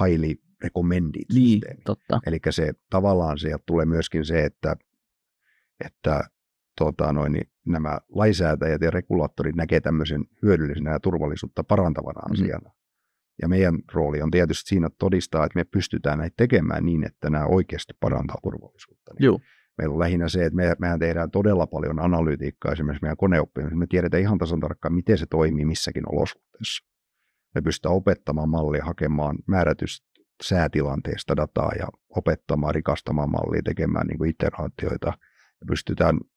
highly recommended systeemi. Eli se tavallaan sieltä tulee myöskin se, että nämä lainsäätäjät ja regulaattorit näkee tämmöisen hyödyllisenä ja turvallisuutta parantavana asiana. Ja meidän rooli on tietysti siinä todistaa, että me pystytään näitä tekemään niin, että nämä oikeasti parantaa turvallisuutta. Niin meillä on lähinnä se, että mehän tehdään todella paljon analytiikkaa esimerkiksi meidän koneoppimisessa. Me tiedetään ihan tasan tarkkaan, miten se toimii missäkin olosuhteessa. Me pystytään opettamaan mallia, hakemaan määrätystä säätilanteesta dataa ja opettamaan, rikastamaan mallia, tekemään niin kuin iteraatioita.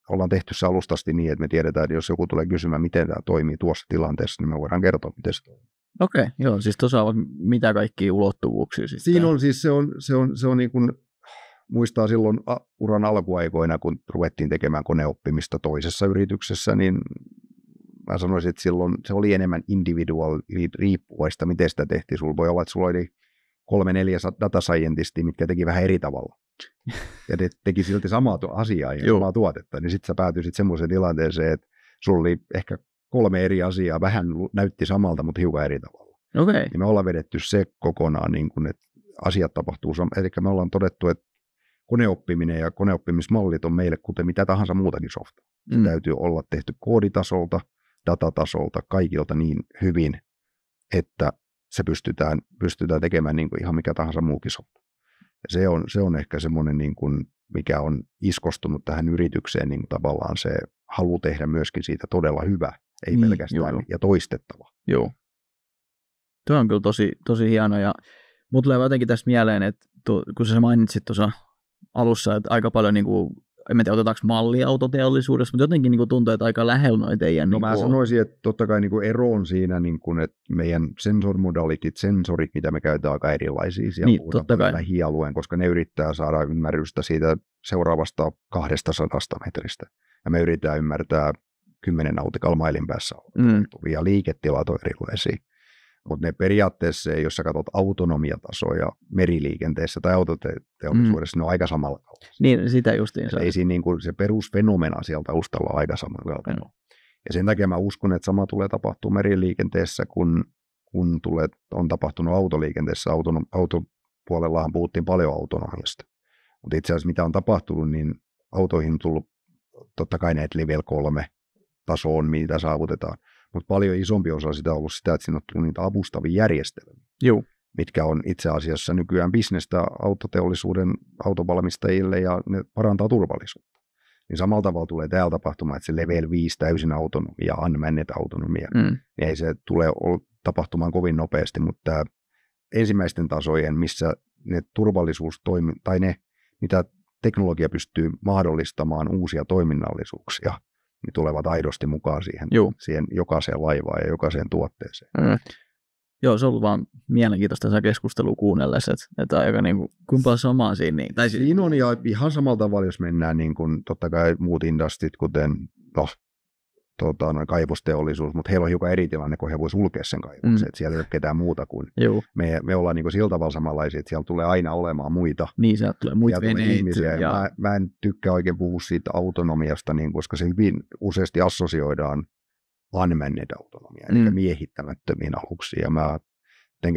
Ollaan tehty se alustasti niin, että me tiedetään, että jos joku tulee kysymään, miten tämä toimii tuossa tilanteessa, niin me voidaan kertoa, miten se toimii. Okei, joo, siis tuossa on mitä kaikkia ulottuvuuksia sitten? Siinä on siis se on niin kuin, muistaa silloin uran alkuaikoina, kun ruvettiin tekemään koneoppimista toisessa yrityksessä, niin mä sanoisin, että silloin se oli enemmän individual riippuvaista, miten sitä tehtiin. Sulla voi olla, että sulla oli 3-4 data scientistia, mitkä teki vähän eri tavalla. Ja teki silti samaa asiaa ja samaa tuotetta. Niin sitten sä päätyisit semmoiseen tilanteeseen, että sulla oli ehkä 3 eri asiaa, vähän näytti samalta, mutta hiukan eri tavalla. Okay. Ja me ollaan vedetty se kokonaan, niin kuin, että asiat tapahtuu. Eli me ollaan todettu, että koneoppiminen ja koneoppimismallit on meille kuten mitä tahansa muutakin softaa. Se täytyy olla tehty kooditasolta, datatasolta, kaikilta niin hyvin, että se pystytään tekemään niin kuin ihan mikä tahansa muukin softa. Ja se on ehkä semmoinen, niin kuin, mikä on iskostunut tähän yritykseen, niin tavallaan se halu tehdä myöskin siitä todella hyvä, ei pelkästään ja toistettava. Joo. Tuo on kyllä tosi hieno ja mut tulee jotenkin tästä mieleen, että kun sä mainitsit tuossa alussa, että aika paljon niin kuin, en tiedä, otetaanko mallia autoteollisuudessa, mutta jotenkin niin kuin tuntuu, että aika lähellä noin teidän. No mä sanoisin, että totta kai niin kuin ero on siinä, niin kuin, että meidän sensormodalitit, sensorit, mitä me käytetään aika erilaisia. Siellä niin, totta kai. Lähialueen, koska ne yrittää saada ymmärrystä siitä seuraavasta 200 metristä. Ja me yritetään ymmärtää 10 nautical mailin päässä ja liiketilat on erilaisia. Mutta ne periaatteessa, jos sä katsot autonomiatasoja meriliikenteessä tai autoteollisuudessa, ne on aika samalla kautta. Niin, sitä justiin. Ei siinä niin kuin se perusfenomena sieltä taustalla on aika samalla kautta. Ja sen takia mä uskon, että sama tulee tapahtua meriliikenteessä, kun on tapahtunut autoliikenteessä. Autopuolellahan puhuttiin paljon autonomiasta. Mutta itse asiassa mitä on tapahtunut, niin autoihin on tullut totta kai näitä level 3 tasoon, mitä saavutetaan. Mutta paljon isompi osa sitä on ollut sitä, että siinä on tullut niitä avustavia järjestelmiä, mitkä on itse asiassa nykyään bisnestä autoteollisuuden autovalmistajille ja ne parantaa turvallisuutta. Niin samalla tavalla tulee täällä tapahtumaan, että se level 5 täysin autonomia, unmanned autonomia, niin ei se tule tapahtumaan kovin nopeasti, mutta ensimmäisten tasojen, missä ne tai ne, mitä teknologia pystyy mahdollistamaan uusia toiminnallisuuksia, niin tulevat aidosti mukaan siihen jokaiseen laivaan ja jokaiseen tuotteeseen. Joo, se on ollut vaan mielenkiintoista sitä keskustelua kuunnellessa, että aika niin kuin, kuinka samaa siinä. Niin, tai siinä on ja ihan samalla tavalla, jos mennään niin kuin, totta kai muut industrit, kuten kaivosteollisuus, mutta heillä on hiukan eri tilanne, kun he voisivat sulkea sen kaivoksen, että siellä ei ole ketään muuta kuin me ollaan niin kuin sillä tavalla samanlaisia, että siellä tulee aina olemaan muita. Niin, sieltä tulee muita veneitä. Ihmisiä, ja mä en tykkää oikein puhua siitä autonomiasta, niin, koska se hyvin useasti assosioidaan unmanned autonomia, eli miehittämättömiin aluksiin, ja mä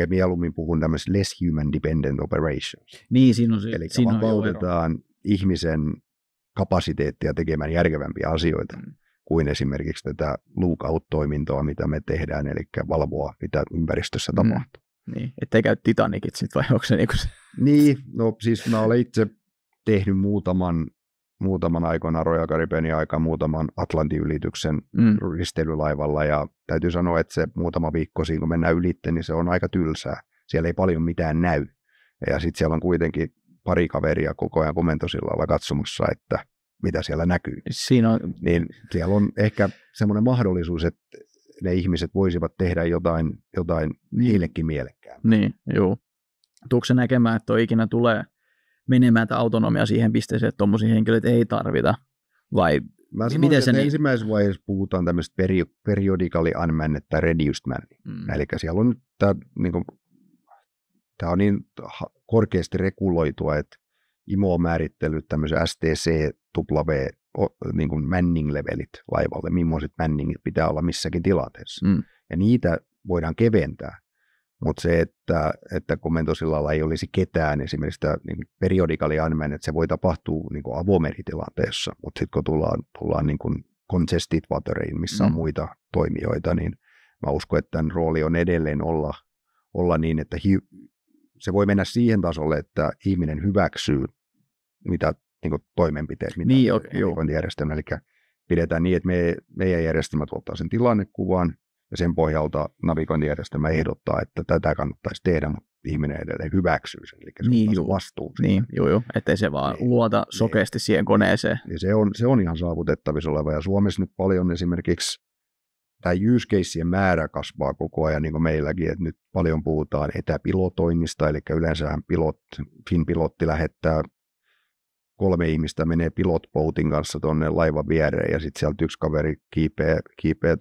mieluummin puhun tämmöistä less human dependent operations. Niin, siinä on se. Eli vapautetaan ihmisen kapasiteettia tekemään järkevämpiä asioita kuin esimerkiksi tätä lookout-toimintoa, mitä me tehdään, eli valvoa, mitä ympäristössä tapahtuu. Niin, ettei käy Titanicit sitten, vai onko se niin kuin se? Niin, no siis mä olen itse tehnyt muutaman aikoina Royal Caribbeanin aikaan muutaman Atlantin ylityksen risteilylaivalla, ja täytyy sanoa, että se muutama viikko siinä, kun mennään ylitte, niin se on aika tylsää. Siellä ei paljon mitään näy, ja sitten siellä on kuitenkin pari kaveria koko ajan komentosillalla katsomassa, että mitä siellä näkyy. Siinä on... Niin siellä on ehkä semmoinen mahdollisuus, että ne ihmiset voisivat tehdä jotain niillekin mielekkää. Niin, joo. Tuutko se näkemään, että ikinä tulee menemään autonomia siihen pisteeseen, että tuommoisia henkilöitä ei tarvita? Vai mä sanoin, että ensimmäisessä vaiheessa puhutaan tämmöistä periodically unmanned tai reduced manning. Eli siellä on tämä on niin korkeasti reguloitua, että IMO on määrittänyt tämmöisen STCW niin kuin manning-levelit laivalle, millaiset manningit pitää olla missäkin tilanteessa. Ja niitä voidaan keventää, mutta se, että komentosillalla ei olisi ketään, esimerkiksi sitä niin periodically unmanned, että se voi tapahtua niin kuin avomeritilanteessa, mutta sitten kun tullaan niin kuin congested wateriin, missä on muita toimijoita, niin mä uskon, että tämän rooli on edelleen olla niin, että se voi mennä siihen tasolle, että ihminen hyväksyy mitä niin kuin toimenpiteet, mitä navigointijärjestelmä, eli pidetään niin, että meidän järjestelmä tuottaa sen tilannekuvan, ja sen pohjalta navigointijärjestelmä ehdottaa, että tätä kannattaisi tehdä, mutta ihminen edelleen hyväksyy sen, eli se on vastuu. Niin, ettei se vaan luota sokeasti siihen koneeseen. Niin se on ihan saavutettavissa oleva, ja Suomessa nyt paljon esimerkiksi tämä use caseien määrä kasvaa koko ajan, niin kuin meilläkin, että nyt paljon puhutaan etäpilotoinnista, eli yleensähän Finpilotti lähettää 3 ihmistä menee pilotboatin kanssa tuonne laivan viereen, ja sitten sieltä yksi kaveri kiipeä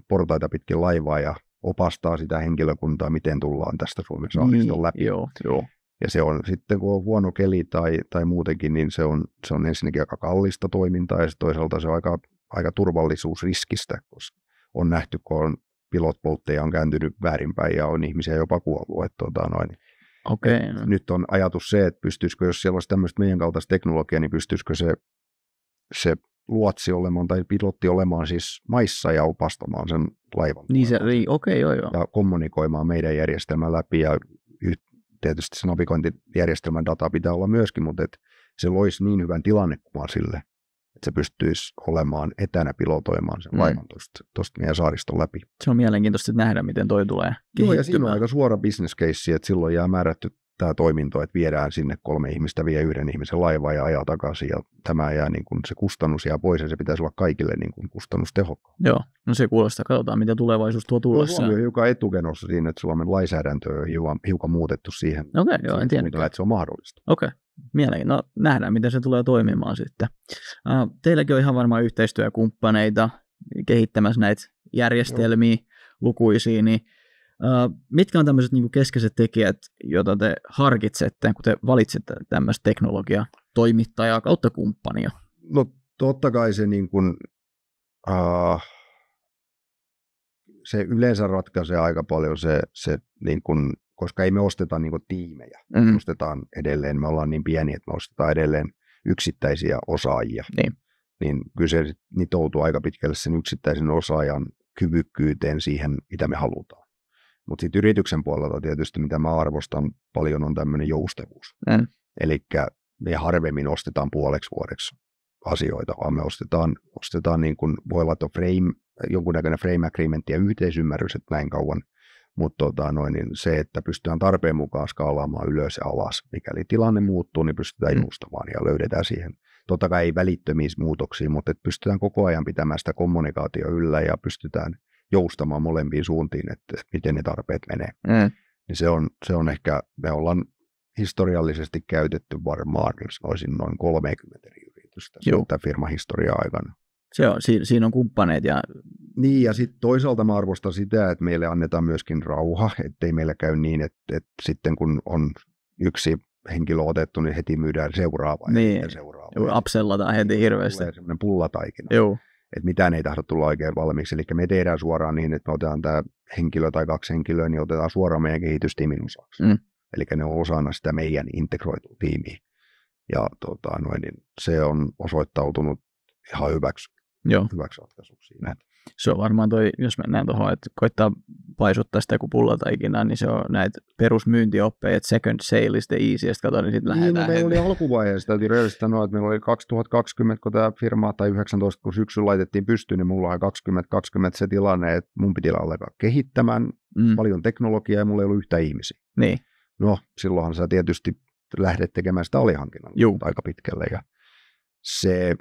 portaita pitkin laivaa ja opastaa sitä henkilökuntaa, miten tullaan tästä Suomen saariston läpi. Joo. Ja se on sitten, kun on huono keli tai muutenkin, niin se on ensinnäkin aika kallista toimintaa, ja toisaalta se on aika turvallisuusriskistä, koska on nähty, kun on pilotboatteja on kääntynyt väärinpäin ja on ihmisiä jopa kuollut. Okay. Nyt on ajatus se, että pystyisikö, jos siellä olisi tämmöistä meidän kaltaista teknologiaa, niin pystyisikö se luotsi olemaan tai pilotti olemaan siis maissa ja opastamaan sen laivan. Joo. Ja kommunikoimaan meidän järjestelmän läpi, ja tietysti se navigointijärjestelmän data pitää olla myöskin, mutta että se loisi niin hyvän tilannekuvan sille, että se pystyisi olemaan etänä pilotoimaan sen laivan tuosta meidän saariston läpi. Se on mielenkiintoista nähdä, miten toi tulee kehittymään. Joo, ja siinä on aika suora business case, että silloin jää määrätty tämä toiminto, että viedään sinne 3 ihmistä, vie 1 ihmisen laivaa ja ajaa takaisin, ja tämä jää niin kuin, se kustannus jää pois, ja se pitäisi olla kaikille niin kuin kustannustehokkaan. Joo, no se kuulostaa, katsotaan mitä tulevaisuus tuo tullessaan. Suomi on hiukan etukenossa siinä, että Suomen lainsäädäntö on hiukan muutettu siihen. En tiedä. Että se on mahdollista. Okei. Mielenkiintoista. No, nähdään, miten se tulee toimimaan sitten. Teilläkin on ihan varmaan yhteistyökumppaneita kehittämässä näitä järjestelmiä lukuisia, niin mitkä on tämmöiset niin kuin keskeiset tekijät, joita te harkitsette, kun te valitsette tämmöistä teknologiatoimittajaa kautta kumppania? No totta kai se, niin kuin, se yleensä ratkaisee aika paljon se niin kuin, koska ei me osteta niin kuin tiimejä. Me ostetaan edelleen, me ollaan niin pieni, että me ostetaan edelleen yksittäisiä osaajia. Niin kyllä se nitoutuu aika pitkälle sen yksittäisen osaajan kyvykkyyteen siihen, mitä me halutaan. Mutta sitten yrityksen puolelta tietysti, mitä mä arvostan paljon, on tämmöinen joustavuus. Eli me harvemmin ostetaan puoleksi vuodeksi asioita, vaan me ostetaan niin kuin, voi olla jonkunnäköinen frame agreement ja yhteisymmärrys, että näin kauan. Mutta niin se, että pystytään tarpeen mukaan skaalaamaan ylös ja alas. Mikäli tilanne muuttuu, niin pystytään joustamaan ja löydetään siihen totta kai ei välittömiä muutoksia, mutta että pystytään koko ajan pitämään sitä kommunikaatio yllä ja pystytään joustamaan molempiin suuntiin, että miten ne tarpeet menee. Niin se on ehkä, me ollaan historiallisesti käytetty varmaan, jos olisin noin 30 eri yritystä tämän firman historian aikana. Siinä on kumppaneet. Niin, ja sitten toisaalta mä arvostan sitä, että meille annetaan myöskin rauha, ettei meillä käy niin, että sitten kun on yksi henkilö otettu, niin heti myydään seuraavaa. Niin, upsellataan heti hirveästi. Tulee semmoinen pullataikina, että mitään ei tahdo tulla oikein valmiiksi. Eli me tehdään suoraan niin, että me otetaan tämä henkilö tai 2 henkilöä, niin otetaan suoraan meidän kehitystiimin osaksi. Eli ne on osana sitä meidän integroitua tiimiä. Ja niin se on osoittautunut ihan hyväksi ratkaisuksi siinä. Se on varmaan jos mennään tuohon, että koittaa paisuttaa sitä kuin pullataikinaa, niin se on näitä perusmyyntioppeja, että second sale is the easiest, kato, niin sitten lähdetään. Meillä oli alkuvaiheessa, täytyy rehellisesti sanoa, että meillä oli 2020, kun tämä firma, tai 19, kun syksyllä laitettiin pystyyn, niin mulla oli 2020 se tilanne, että mun piti alkaa kehittämään paljon teknologiaa ja mulla ei ollut yhtään ihmisiä. Niin. No, silloinhan sä tietysti lähdet tekemään sitä alihankinnan aika pitkälle ja se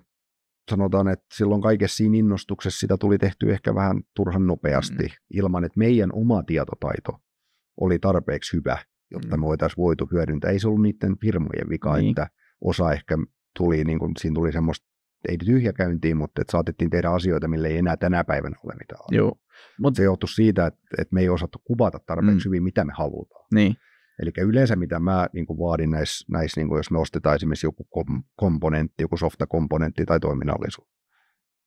sanotaan, että silloin kaikessa siinä innostuksessa sitä tuli tehty ehkä vähän turhan nopeasti, ilman että meidän oma tietotaito oli tarpeeksi hyvä, jotta me voitaisiin voitu hyödyntää. Ei se ollut niiden firmojen vika, että osa ehkä tuli, niin kuin, siinä tuli semmoista, ei tyhjäkäyntiin, mutta että saatettiin tehdä asioita, millä ei enää tänä päivänä ole mitään. Se johtui siitä, että me ei osattu kuvata tarpeeksi hyvin, mitä me halutaan. Niin. Eli yleensä mitä mä niin kuin vaadin näissä niin kuin jos me ostetaan esimerkiksi joku komponentti, joku softakomponentti tai toiminnallisuus,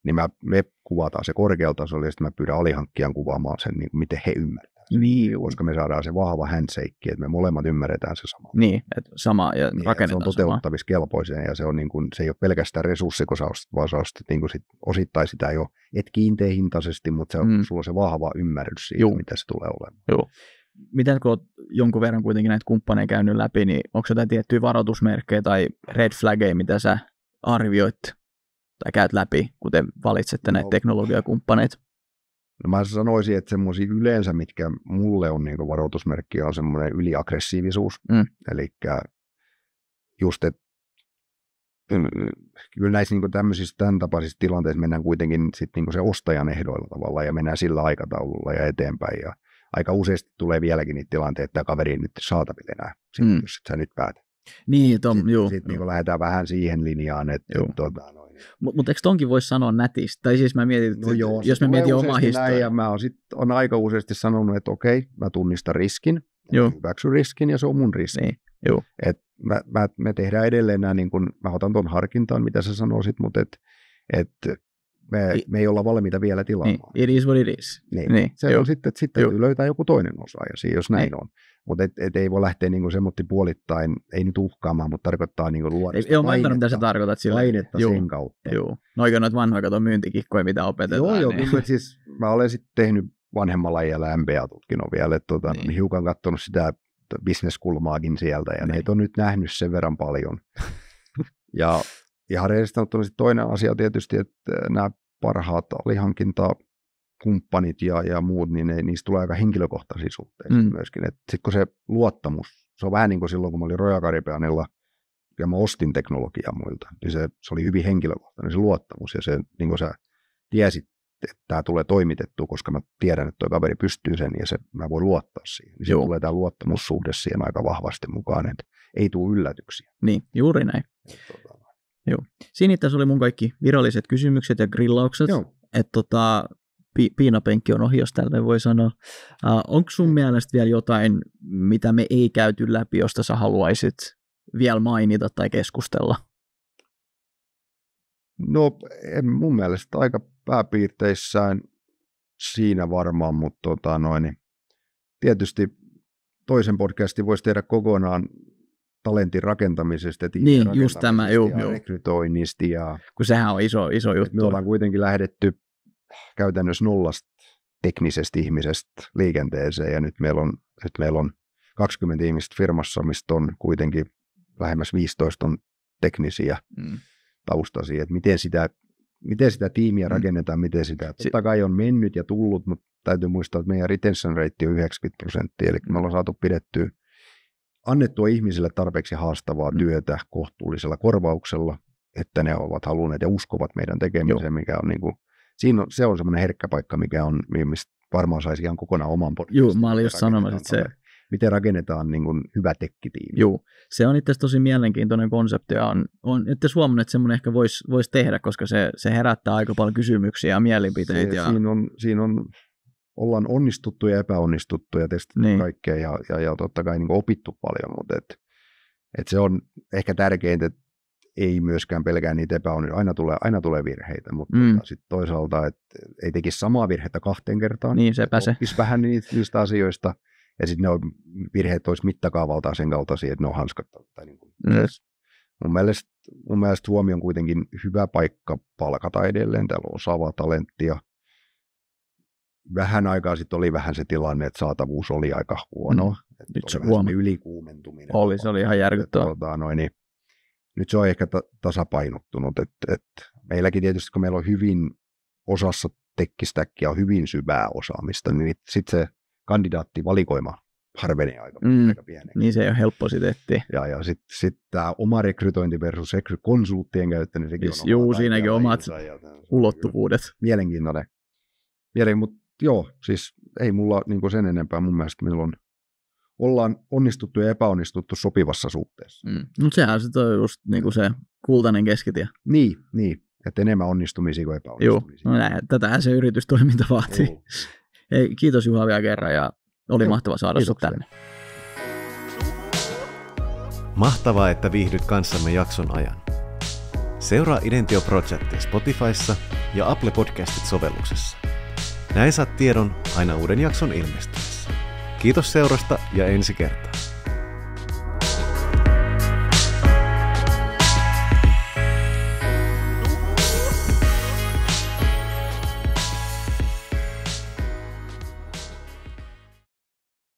niin me kuvataan se korkealta tasolla ja sitten mä pyydän alihankkijan kuvaamaan sen, niin kuin miten he ymmärtävät sen. Niin, koska me saadaan se vahva handshake, että me molemmat ymmärretään se sama. Niin, että sama ja niin, rakennetaan se on toteuttavissa kelpoiseen ja se, on niin kuin, se ei ole pelkästään resurssi, kun sä ostat, vaan sä ostat niin kuin osittain sitä jo, et kiinteähintaisesti, mutta sulla on se vahva ymmärrys siitä, mitä se tulee olemaan. Joo. Miten kun olet jonkun verran kuitenkin näitä kumppaneja käynyt läpi, niin onko jotain tiettyjä varoitusmerkkejä tai red flaggeja, mitä sä arvioit tai käyt läpi, kuten valitsette näitä teknologiakumppaneita? No mä sanoisin, että semmoisia yleensä, mitkä mulle on niin varoitusmerkkiä, on semmoinen yliaggressiivisuus. Eli just, että kyllä näissä niin tämmöisissä tämän tapaisissa tilanteissa mennään kuitenkin sit niin se ostajan ehdoilla tavalla ja mennään sillä aikataululla ja eteenpäin ja aika useasti tulee vieläkin niitä tilanteita, että tämä kaveri ei nyt saatavilla enää, jos et sä nyt päätä. Niin, Sitten niin lähdetään vähän siihen linjaan, että Mutta eikö tonkin voisi sanoa nätisti? Tai siis mä mietin, jos mä mietin omaa historiaa. Ja mä on aika useasti sanonut, että okei, mä tunnistan riskin, hyväksyn riskin ja se on mun riski. Niin, et me tehdään edelleen nämä, niin kun, mä otan tuon harkintaan, mitä sä sanoisit, mutta me ei olla valmiita vielä tilaamaan. It is what it is. Niin. Se on sitten täytyy löytää joku toinen osaaja, jos näin on. Mutta ei voi lähteä niinku semmoinen puolittain, ei nyt uhkaamaan, mutta tarkoittaa niinku luoda sitä mitä sä tarkoitat sillä. Painetta sen kautta. Joo. No oikein noita vanhoja myyntikikkoja, mitä opetetaan. Joo, kyllä siis mä olen sitten tehnyt vanhemmalla iällä MBA-tutkinnon vielä, että hiukan katsonut sitä bisneskulmaakin sieltä, ja näitä on nyt nähnyt sen verran paljon. Ja ihan rehellisesti sanottuna toinen asia tietysti, että nämä parhaat alihankintakumppanit ja muut, niin niistä tulee aika henkilökohtaisia suhteita myöskin. Sitten kun se luottamus, se on vähän niin kuin silloin, kun mä olin Royal Caribbeanilla ja mä ostin teknologiaa muilta, niin se oli hyvin henkilökohtainen se luottamus ja se, niin kuin sä tiesit, että tämä tulee toimitettua, koska mä tiedän, että tuo kaveri pystyy sen ja mä voin luottaa siihen. Niin se tulee tämä luottamussuhde siihen aika vahvasti mukaan, että ei tule yllätyksiä. Niin, juuri näin. Joo. Siinä tässä oli mun kaikki viralliset kysymykset ja grillaukset. Että piinapenkki on ohi, jos tälle voi sanoa. Onko sun mielestä vielä jotain, mitä me ei käyty läpi, josta sä haluaisit vielä mainita tai keskustella? No mun mielestä aika pääpiirteissään siinä varmaan, mutta tietysti toisen podcastin voisi tehdä kokonaan talentin rakentamisesta, niin, just tämä, rekrytoinnista. Kun sehän on iso juttu. Me ollaan kuitenkin lähdetty käytännössä nollasta teknisestä ihmisestä liikenteeseen, ja nyt meillä on 20 ihmistä firmassa, mistä on kuitenkin lähemmäs 15 on teknisiä taustaisia, että miten sitä tiimiä rakennetaan, miten sitä, totta kai on mennyt ja tullut, mutta täytyy muistaa, että meidän retention rate on 90%, eli me ollaan saatu pidettyä annettua ihmisille tarpeeksi haastavaa työtä kohtuullisella korvauksella, että ne ovat halunneet ja uskovat meidän tekemiseen, mikä on niin kuin, se on semmoinen herkkä paikka, mistä varmaan saisi ihan kokonaan oman podcastin. Joo, mä olin just sanomassa, että se... Miten rakennetaan niin kuin hyvä tekkitiimi. Joo, se on itse asiassa tosi mielenkiintoinen konsepti ja on että huomannut, että semmoinen ehkä voisi tehdä, koska se herättää aika paljon kysymyksiä ja mielipiteitä. Siinä ollaan onnistuttu ja epäonnistuttu ja testattu kaikkea ja totta kai niin kuin opittu paljon, mutta et se on ehkä tärkeintä, että ei myöskään pelkää niitä epäonnistumisia. Aina tulee virheitä, mutta sitten toisaalta, että ei tekisi samaa virhettä 2 kertaa. Niin, sepä se. Oppisi vähän niistä asioista. Ja sitten ne virheet olisi mittakaavaltaan sen kaltaisia, että ne on hanskattavia. Niin mun mielestä Suomi on kuitenkin hyvä paikka palkata edelleen. Täällä on osaavaa talenttia. Vähän aikaa sitten oli vähän se tilanne, että saatavuus oli aika huono. Nyt se oli ylikuumentuminen. Se oli ihan järkyttävää. Niin, nyt se on ehkä tasapainottunut. Meilläkin tietysti, kun meillä on hyvin osassa tekkistäkkiä on hyvin syvää osaamista, niin sitten se kandidaattivalikoima harvenee aika pieneksi. Niin se ei ole helppo sitten etsiä. Ja sitten tämä oma rekrytointi versus konsulttien käyttö, niin sekin on Joo, siinäkin omat ulottuvuudet. Mielenkiintoinen. Mutta joo, siis ei mulla niinku sen enempää. Mun mielestä meillä ollaan onnistuttu ja epäonnistuttu sopivassa suhteessa. Mutta sehän se on just niinku se kultainen keskitie. Niin. Että enemmän onnistumisia kuin epäonnistumisia. Joo, tätähän se yritystoiminta vaatii. Hei, kiitos Juha vielä kerran ja oli mahtava saada sinut tänne. Mahtavaa, että viihdyt kanssamme jakson ajan. Seuraa Identio Projectia Spotifyssa ja Apple Podcastit-sovelluksessa. Näin saat tiedon aina uuden jakson ilmestyessä. Kiitos seurasta ja ensi kertaa.